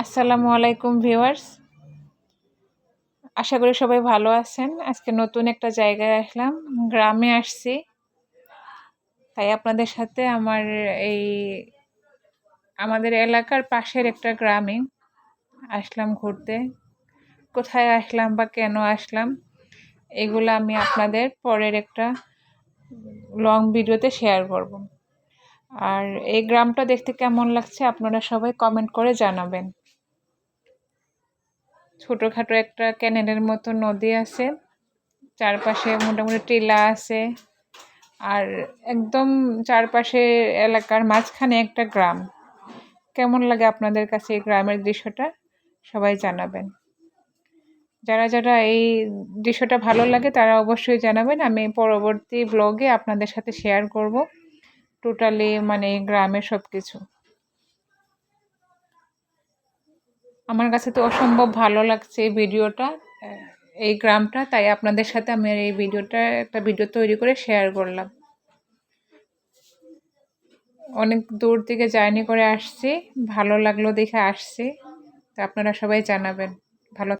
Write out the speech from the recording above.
আসসালামু আলাইকুম ভিউয়ার্স, আশা করি সবাই ভালো আছেন। আজকে নতুন একটা জায়গায় আসলাম, গ্রামে আসছি। তাই আপনাদের সাথে এই আমাদের এলাকার পাশের একটা গ্রামে আসলাম ঘুরতে। কোথায় আসলাম বা কেন আসলাম এগুলো আমি আপনাদের পরের একটা লং ভিডিওতে শেয়ার করব। আর এই গ্রামটা দেখতে কেমন লাগছে আপনারা সবাই কমেন্ট করে জানাবেন। ছোটোখাটো একটা ক্যানেলের মতো নদী আছে, চারপাশে মোটামুটি টিলা আছে, আর একদম চারপাশে এলাকার মাঝখানে একটা গ্রাম। কেমন লাগে আপনাদের কাছে এই গ্রামের দৃশ্যটা সবাই জানাবেন। যারা যারা এই দৃশ্যটা ভালো লাগে তারা অবশ্যই জানাবেন। আমি পরবর্তী ব্লগে আপনাদের সাথে শেয়ার করব টোটালি এই গ্রামের সব কিছু। আমার কাছে তো অসম্ভব ভালো লাগছে এই ভিডিওটা, এই গ্রামটা, তাই আপনাদের সাথে আমি এই একটা ভিডিও তৈরি করে শেয়ার করলাম। অনেক দূর থেকে জার্নি করে আসছি, ভালো লাগলো দেখে আসছি। তো আপনারা সবাই জানাবেন। ভালো